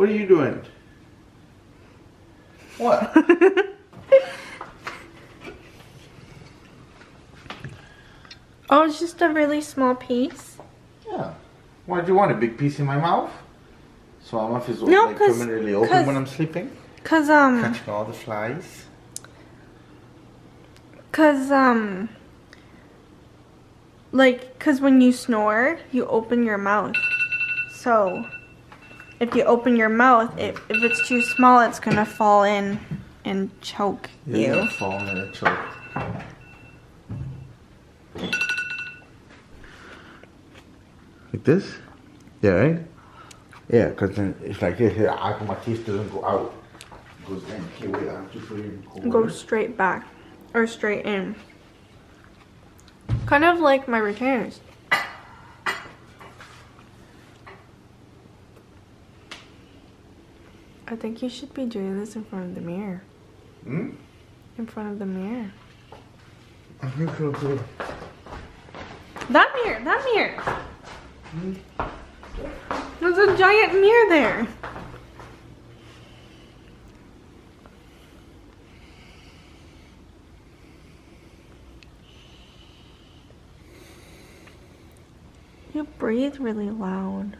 What are you doing? What? Oh, it's just a really small piece. Yeah. Why do you want a big piece in my mouth? So my mouth is No, like permanently open when I'm sleeping? Catching all the flies? Cause when you snore, you open your mouth. So if you open your mouth, if it's too small, it's gonna fall in and choke you. Yeah, fall in and choke. Like this? Yeah, right? Yeah, because then it's like this. My teeth doesn't go out. It goes in. Okay, wait, I'm just waiting. Go straight back or straight in. Kind of like my retainers. I think you should be doing this in front of the mirror. Hmm? In front of the mirror. I think so too. That mirror, that mirror. There's a giant mirror there. You breathe really loud.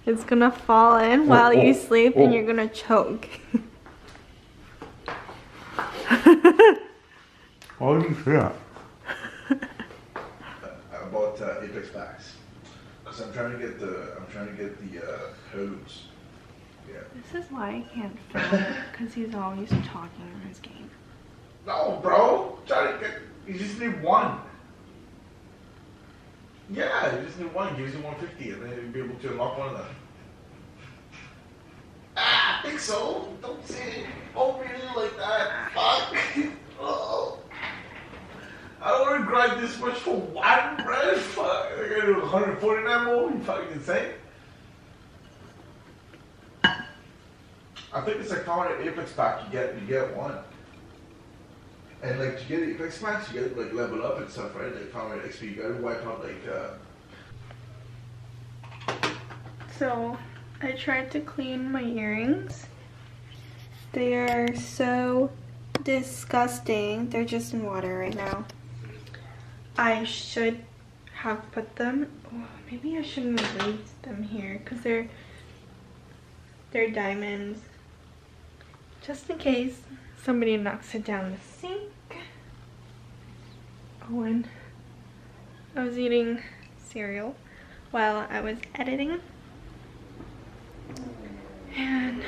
It's gonna fall in while you sleep and you're gonna choke. What did you say that? About Apex Packs. Because I'm trying to get the heirlooms. Yeah. This is why I can't film, because he's always talking in his game. No, bro. You just need one. Yeah, you just need one. It gives you 150 and then you'll be able to unlock one of them. I think so. Don't say it. Oh, really like that. Fuck. Oh. I don't want to grind this much for one, bro. Fuck. I gotta do 149 more. You fucking insane. I think it's a common Apex pack. You get one. And like to get Apex packs, you gotta like level up and stuff, right? Like common XP, you gotta wipe out like So I tried to clean my earrings. They are so disgusting. They're just in water right now. I should have put them. Oh, maybe I shouldn't have leaved them here because they're diamonds. Just in case somebody knocks it down the sink. Oh, and I was eating cereal while I was editing. And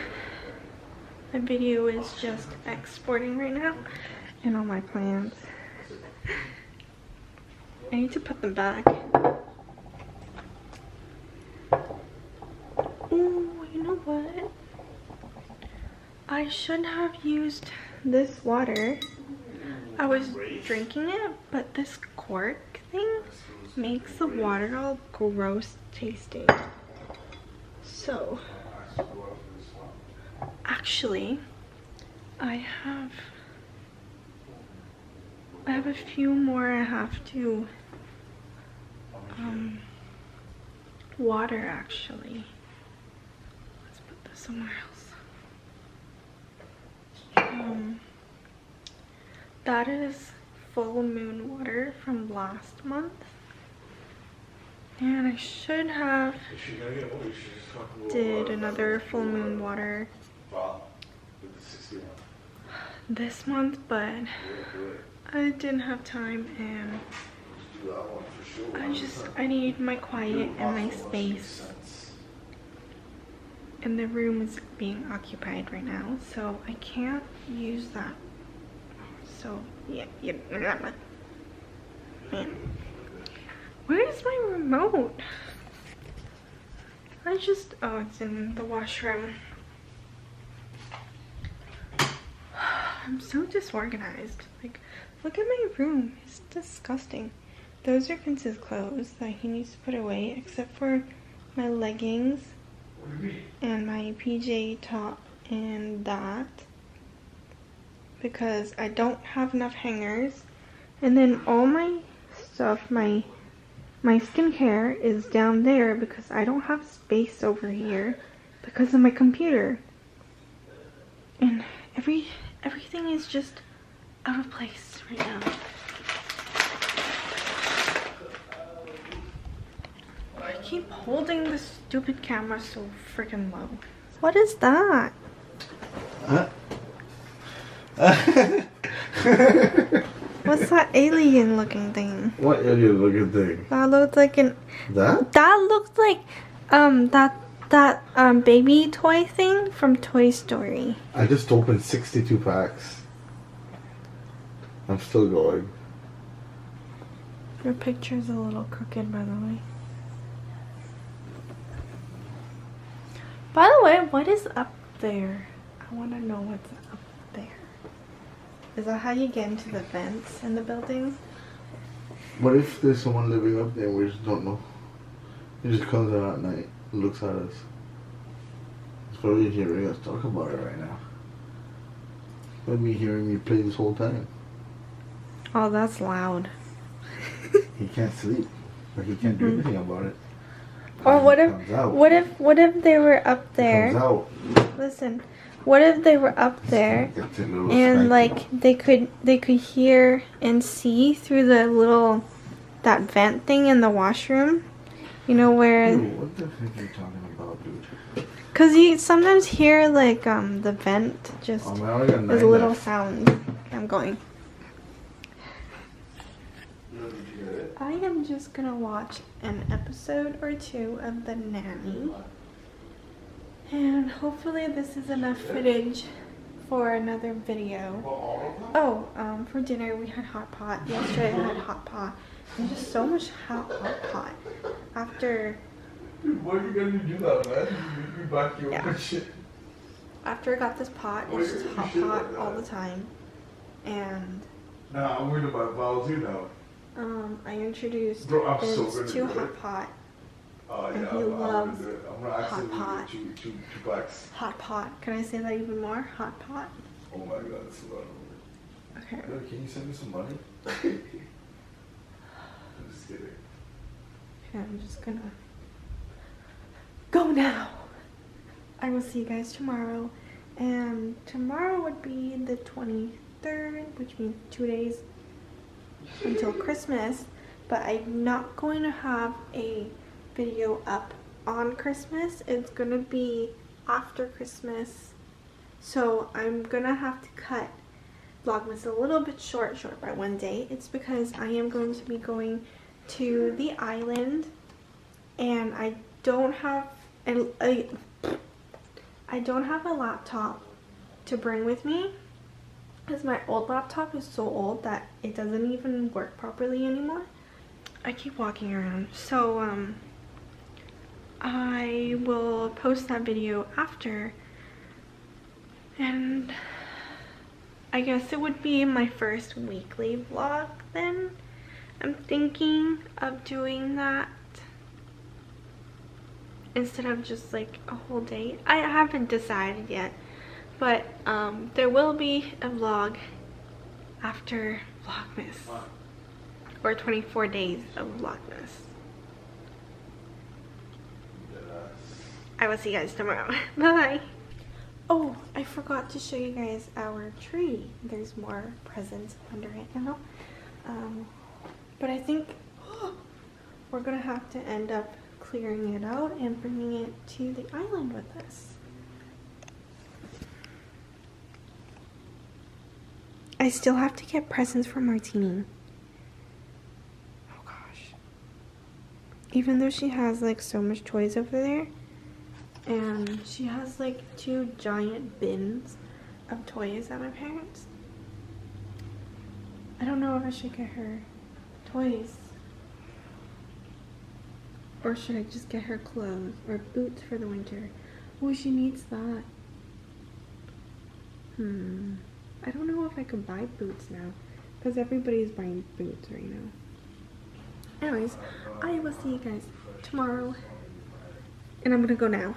my video is just exporting right now and all my plans. I need to put them back. Oh, you know what? I should have used this water. I was drinking it, but this cork thing makes the water all gross tasting. So, actually, I have a few more I have to water actually. Let's put this somewhere else. That is full moon water from last month. And I should have did another full moon water this month, but I didn't have time and I need my quiet and my space. And the room is being occupied right now, so I can't use that. So yeah. Where's my remote? Oh, it's in the washroom. I'm so disorganized. Like, look at my room. It's disgusting. Those are Vince's clothes that he needs to put away, except for my leggings and my PJ top and that. Because I don't have enough hangers And then all my stuff, my skincare is down there because I don't have space over here because of my computer. And everything is just out of place right now. I keep holding the stupid camera so freaking low. What is that? Huh? What's that alien looking thing? What alien looking thing? That looks like an... That? That looks like that baby toy thing from Toy Story. I just opened 62 packs. I'm still going. Your picture's a little crooked, by the way. By the way, what is up there? I want to know what's up there. Is that how you get into the vents in the building? What if there's someone living up there and we just don't know? He just comes out at night and looks at us. He's probably hearing us talk about it right now. But me hearing me play this whole time. Oh, that's loud. He can't sleep. But he can't do anything about it. Or what if they were up there? He comes out. Listen, what if they were up there and like they could hear and see through the that vent thing in the washroom? You know where? Dude, what the heck are you talking about, dude? Cause you sometimes hear like the vent just there's a little sound. Okay, I'm going. I am just gonna watch an episode or two of The Nanny, and hopefully this is enough footage for another video. Oh, for dinner we had hot pot. Yesterday I had hot pot. There's just so much hot pot after. Dude, why are you gonna do that, man? You back your own shit. After I got this pot, it's just hot pot all the time, and. Nah, I'm worried about Val too now. I introduced Bro, Vince to hot pot. And he loves hot pot. Two packs. Hot pot. Can I say that even more? Hot pot. Oh my god, that's a lot of money. Okay. Yo, can you send me some money? I'm just kidding. Okay, I'm just gonna go now. I will see you guys tomorrow. And tomorrow would be the 23rd, which means 2 days until Christmas, but I'm not going to have a video up on Christmas. It's gonna be after Christmas, so I'm gonna have to cut Vlogmas a little bit short by 1 day. It's because I am going to be going to the island, and I don't have a laptop to bring with me, because my old laptop is so old that it doesn't even work properly anymore. I keep walking around, so I will post that video after, and I guess it would be my first weekly vlog then. I'm thinking of doing that instead of just like a whole day. I haven't decided yet. But there will be a vlog after Vlogmas, or 24 days of Vlogmas. I will see you guys tomorrow. Bye. Oh, I forgot to show you guys our tree. There's more presents under it now. But I think we're gonna have to end up clearing it out and bringing it to the island with us. I still have to get presents for Martini. Oh gosh. Even though she has like so much toys over there, and she has like 2 giant bins of toys at my parents'. I don't know if I should get her toys, or should I just get her clothes or boots for the winter. Oh, she needs that. I don't know if I could buy boots now, because everybody's buying boots right now. Anyways, I will see you guys tomorrow, and I'm gonna go now.